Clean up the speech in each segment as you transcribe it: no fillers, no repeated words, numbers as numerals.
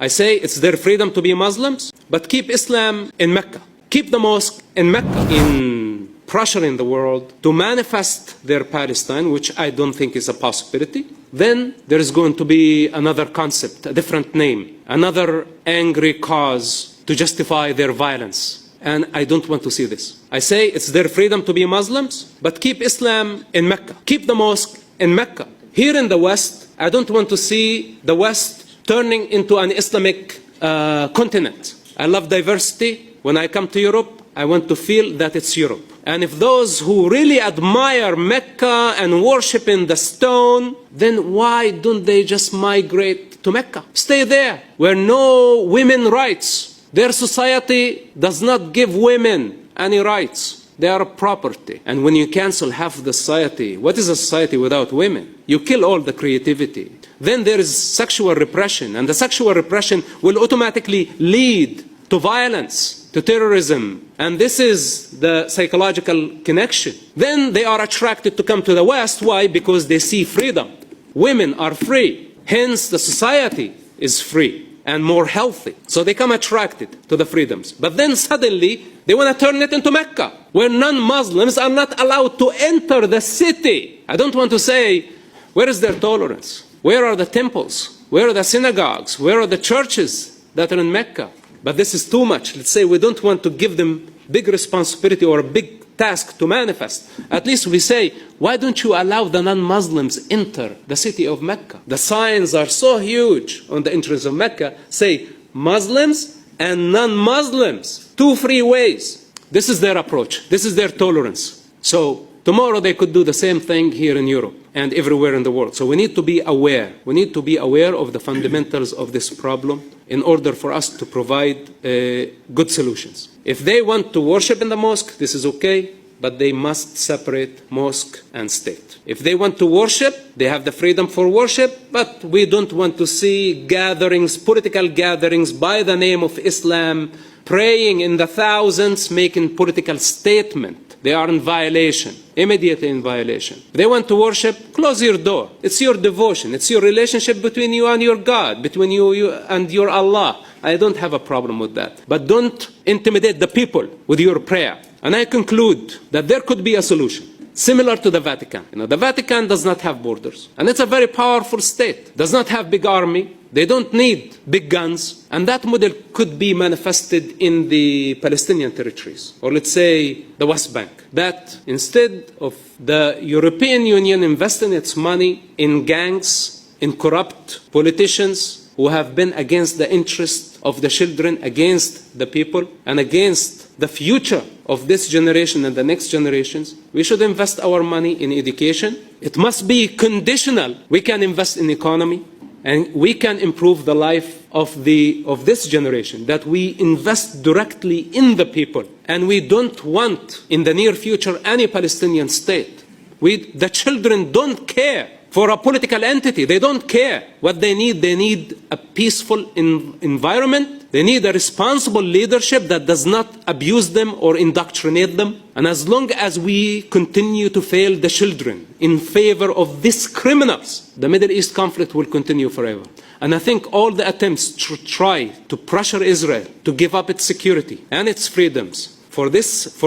I say it's their freedom to be Muslims, but keep Islam in Mecca. Keep the mosque in Mecca. In pressuring the world to manifest their Palestine, which I don't think is a possibility, then there is going to be another concept, a different name, another angry cause to justify their violence. And I don't want to see this. I say it's their freedom to be Muslims, but keep Islam in Mecca. Keep the mosque in Mecca. Here in the West, I don't want to see the West turning into an Islamic continent. I love diversity. When I come to Europe, I want to feel that it's Europe. And if those who really admire Mecca and worship in the stone, then why don't they just migrate to Mecca? Stay there, where no women rights. Their society does not give women any rights. They are property. And when you cancel half the society, what is a society without women? You kill all the creativity. Then there is sexual repression, and the sexual repression will automatically lead to violence, to terrorism, and this is the psychological connection. Then they are attracted to come to the West. Why? Because they see freedom. Women are free, hence the society is free and more healthy. So they come attracted to the freedoms. But then suddenly they want to turn it into Mecca, where non-Muslims are not allowed to enter the city. I don't want to say, where is their tolerance? Where are the temples? Where are the synagogues? Where are the churches that are in Mecca? But this is too much. Let's say we don't want to give them big responsibility or a big task to manifest. At least we say, why don't you allow the non-Muslims enter the city of Mecca? The signs are so huge on the entrance of Mecca. Say, Muslims and non-Muslims, two free ways. This is their approach. This is their tolerance. So tomorrow they could do the same thing here in Europe and everywhere in the world. So we need to be aware. We need to be aware of the fundamentals of this problem in order for us to provide good solutions. If they want to worship in the mosque, this is okay, but they must separate mosque and state. If they want to worship, they have the freedom for worship, but we don't want to see gatherings, political gatherings by the name of Islam, praying in the thousands, making political statement. They are in violation, immediately in violation. If they want to worship, close your door. It's your devotion. It's your relationship between you and your God, between you and your Allah. I don't have a problem with that. But don't intimidate the people with your prayer. And I conclude that there could be a solution similar to the Vatican. The Vatican does not have borders. And it's a very powerful state. Does not have big army. They don't need big guns. And that model could be manifested in the Palestinian territories, or let's say the West Bank. That instead of the European Union investing its money in gangs, in corrupt politicians who have been against the interests of the children, against the people, and against the future of this generation and the next generations, we should invest our money in education. It must be conditional. We can invest in economy, and we can improve the life of this generation, that we invest directly in the people. And we don't want, in the near future, any Palestinian state. The children don't care for a political entity. They don't care. What they need a peaceful environment. They need a responsible leadership that does not abuse them or indoctrinate them. And as long as we continue to fail the children in favor of these criminals, the Middle East conflict will continue forever. And I think all the attempts to try to pressure Israel to give up its security and its freedoms for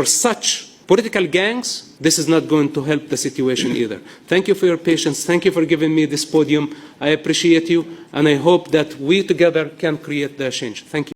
such political gangs, this is not going to help the situation either. Thank you for your patience. Thank you for giving me this podium. I appreciate you, and I hope that we together can create the change. Thank you.